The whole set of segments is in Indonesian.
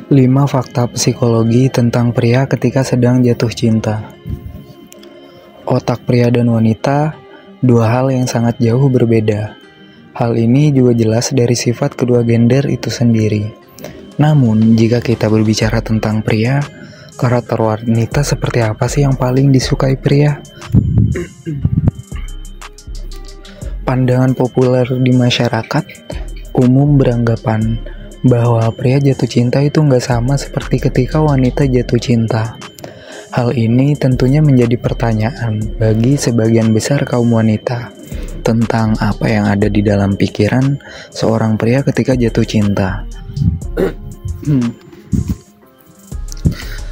5 fakta psikologi tentang pria ketika sedang jatuh cinta. Otak pria dan wanita, dua hal yang sangat jauh berbeda. Hal ini juga jelas dari sifat kedua gender itu sendiri. Namun, jika kita berbicara tentang pria, karakter wanita seperti apa sih yang paling disukai pria? Pandangan populer di masyarakat umum beranggapan bahwa pria jatuh cinta itu nggak sama seperti ketika wanita jatuh cinta. Hal ini tentunya menjadi pertanyaan bagi sebagian besar kaum wanita tentang apa yang ada di dalam pikiran seorang pria ketika jatuh cinta.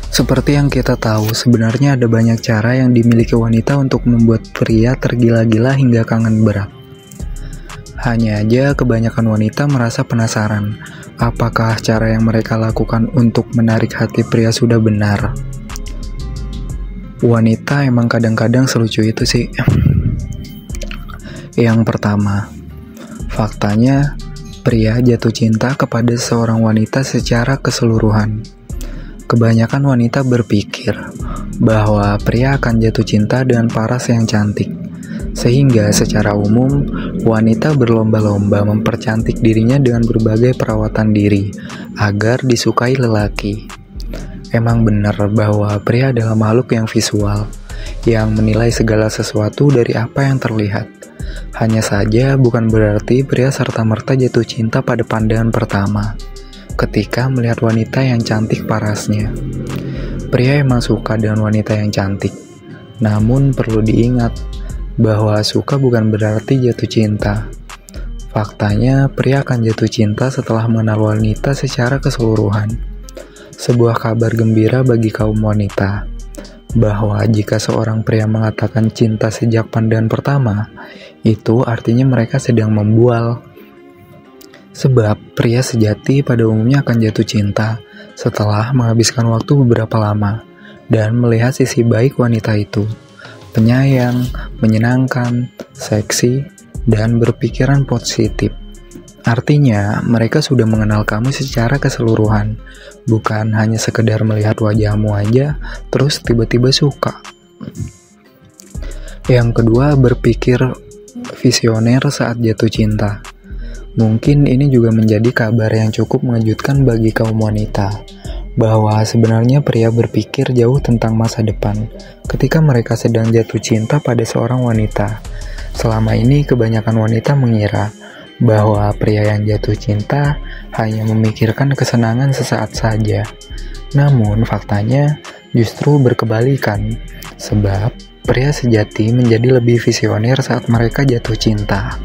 Seperti yang kita tahu, sebenarnya ada banyak cara yang dimiliki wanita untuk membuat pria tergila-gila hingga kangen berat. Hanya aja kebanyakan wanita merasa penasaran, apakah cara yang mereka lakukan untuk menarik hati pria sudah benar? Wanita emang kadang-kadang selucu itu sih. Yang pertama, faktanya pria jatuh cinta kepada seorang wanita secara keseluruhan. Kebanyakan wanita berpikir bahwa pria akan jatuh cinta dengan paras yang cantik. Sehingga secara umum, wanita berlomba-lomba mempercantik dirinya dengan berbagai perawatan diri agar disukai lelaki. Emang benar bahwa pria adalah makhluk yang visual, yang menilai segala sesuatu dari apa yang terlihat. Hanya saja bukan berarti pria serta-merta jatuh cinta pada pandangan pertama, ketika melihat wanita yang cantik parasnya. Pria emang suka dengan wanita yang cantik, namun perlu diingat, bahwa suka bukan berarti jatuh cinta. Faktanya, pria akan jatuh cinta setelah mengenal wanita secara keseluruhan. Sebuah kabar gembira bagi kaum wanita, bahwa jika seorang pria mengatakan cinta sejak pandangan pertama, itu artinya mereka sedang membual. Sebab, pria sejati pada umumnya akan jatuh cinta setelah menghabiskan waktu beberapa lama, dan melihat sisi baik wanita itu. Penyayang, menyenangkan, seksi, dan berpikiran positif. Artinya, mereka sudah mengenal kamu secara keseluruhan, bukan hanya sekedar melihat wajahmu aja, terus tiba-tiba suka. Yang kedua, berpikir visioner saat jatuh cinta. Mungkin ini juga menjadi kabar yang cukup mengejutkan bagi kaum wanita, bahwa sebenarnya pria berpikir jauh tentang masa depan ketika mereka sedang jatuh cinta pada seorang wanita. Selama ini kebanyakan wanita mengira bahwa pria yang jatuh cinta hanya memikirkan kesenangan sesaat saja. Namun faktanya justru berkebalikan, sebab pria sejati menjadi lebih visioner saat mereka jatuh cinta.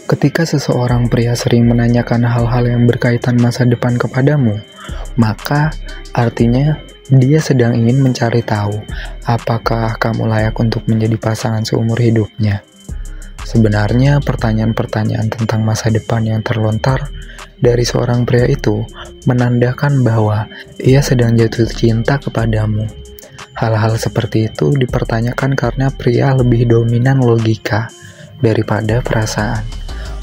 Ketika seseorang pria sering menanyakan hal-hal yang berkaitan masa depan kepadamu, maka artinya dia sedang ingin mencari tahu apakah kamu layak untuk menjadi pasangan seumur hidupnya. Sebenarnya pertanyaan-pertanyaan tentang masa depan yang terlontar dari seorang pria itu menandakan bahwa ia sedang jatuh cinta kepadamu. Hal-hal seperti itu dipertanyakan karena pria lebih dominan logika daripada perasaan.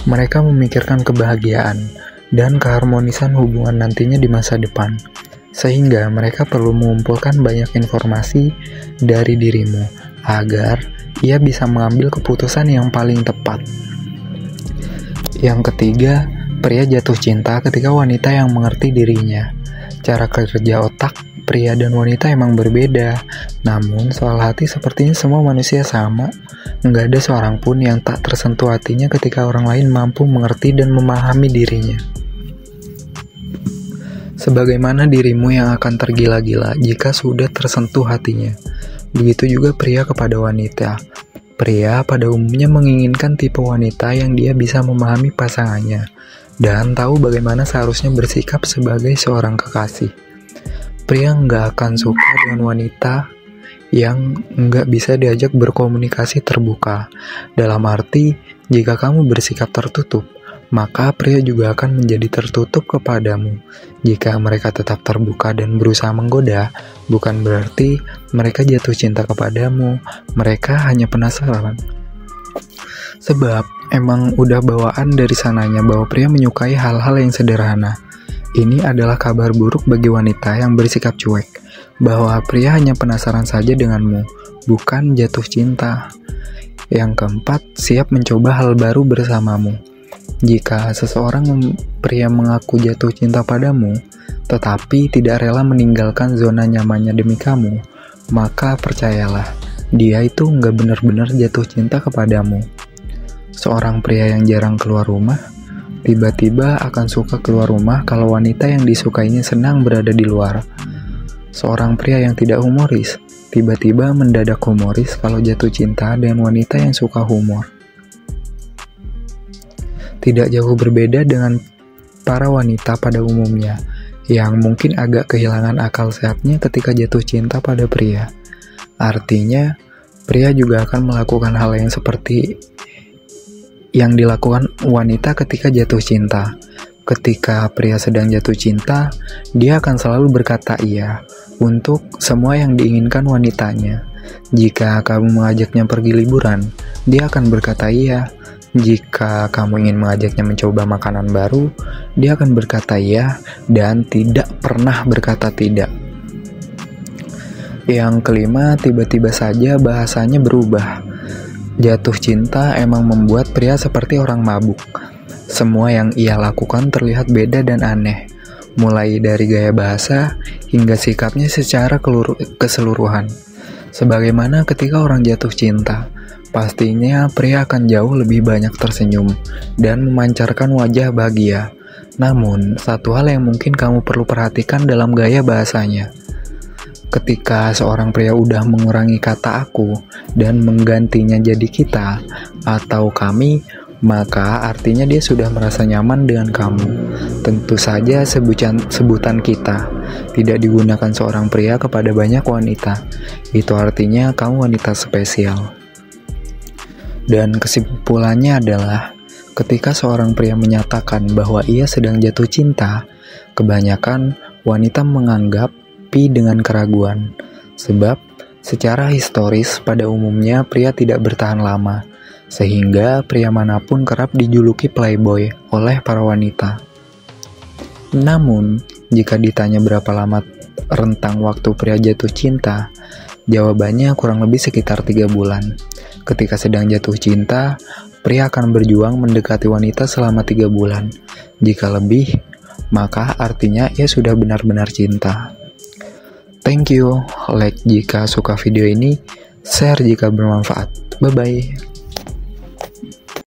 Mereka memikirkan kebahagiaan dan keharmonisan hubungan nantinya di masa depan, sehingga mereka perlu mengumpulkan banyak informasi dari dirimu agar ia bisa mengambil keputusan yang paling tepat. Yang ketiga, pria jatuh cinta ketika wanita yang mengerti dirinya. Cara kerja otak pria dan wanita emang berbeda, namun soal hati sepertinya semua manusia sama. Nggak ada seorang pun yang tak tersentuh hatinya ketika orang lain mampu mengerti dan memahami dirinya. Sebagaimana dirimu yang akan tergila-gila jika sudah tersentuh hatinya. Begitu juga pria kepada wanita. Pria pada umumnya menginginkan tipe wanita yang dia bisa memahami pasangannya dan tahu bagaimana seharusnya bersikap sebagai seorang kekasih. Pria nggak akan suka dengan wanita yang nggak bisa diajak berkomunikasi terbuka. Dalam arti, jika kamu bersikap tertutup, maka pria juga akan menjadi tertutup kepadamu. Jika mereka tetap terbuka dan berusaha menggoda, bukan berarti mereka jatuh cinta kepadamu. Mereka hanya penasaran. Sebab emang udah bawaan dari sananya bahwa pria menyukai hal-hal yang sederhana. Ini adalah kabar buruk bagi wanita yang bersikap cuek, bahwa pria hanya penasaran saja denganmu, bukan jatuh cinta. Yang keempat, siap mencoba hal baru bersamamu. Jika seseorang pria mengaku jatuh cinta padamu, tetapi tidak rela meninggalkan zona nyamannya demi kamu, maka percayalah, dia itu nggak benar-benar jatuh cinta kepadamu. Seorang pria yang jarang keluar rumah, tiba-tiba akan suka keluar rumah kalau wanita yang disukainya senang berada di luar. Seorang pria yang tidak humoris, tiba-tiba mendadak humoris kalau jatuh cinta dengan wanita yang suka humor. Tidak jauh berbeda dengan para wanita pada umumnya, yang mungkin agak kehilangan akal sehatnya ketika jatuh cinta pada pria. Artinya, pria juga akan melakukan hal yang seperti yang dilakukan wanita ketika jatuh cinta. Ketika pria sedang jatuh cinta, dia akan selalu berkata iya untuk semua yang diinginkan wanitanya. Jika kamu mengajaknya pergi liburan, dia akan berkata iya. Jika kamu ingin mengajaknya mencoba makanan baru, dia akan berkata iya dan tidak pernah berkata tidak. Yang kelima, tiba-tiba saja bahasanya berubah. Jatuh cinta emang membuat pria seperti orang mabuk. Semua yang ia lakukan terlihat beda dan aneh, mulai dari gaya bahasa hingga sikapnya secara keseluruhan. Sebagaimana ketika orang jatuh cinta, pastinya pria akan jauh lebih banyak tersenyum dan memancarkan wajah bahagia. Namun, satu hal yang mungkin kamu perlu perhatikan dalam gaya bahasanya. Ketika seorang pria udah mengurangi kata aku dan menggantinya jadi kita atau kami, maka artinya dia sudah merasa nyaman dengan kamu. Tentu saja sebutan kita tidak digunakan seorang pria kepada banyak wanita. Itu artinya kamu wanita spesial. Dan kesimpulannya adalah, ketika seorang pria menyatakan bahwa ia sedang jatuh cinta, kebanyakan wanita menganggap dengan keraguan, sebab secara historis pada umumnya pria tidak bertahan lama, sehingga pria manapun kerap dijuluki playboy oleh para wanita. Namun, jika ditanya berapa lama rentang waktu pria jatuh cinta, jawabannya kurang lebih sekitar 3 bulan. Ketika sedang jatuh cinta, pria akan berjuang mendekati wanita selama 3 bulan. Jika lebih, maka artinya ia sudah benar-benar cinta. Thank you, like jika suka video ini, share jika bermanfaat. Bye-bye.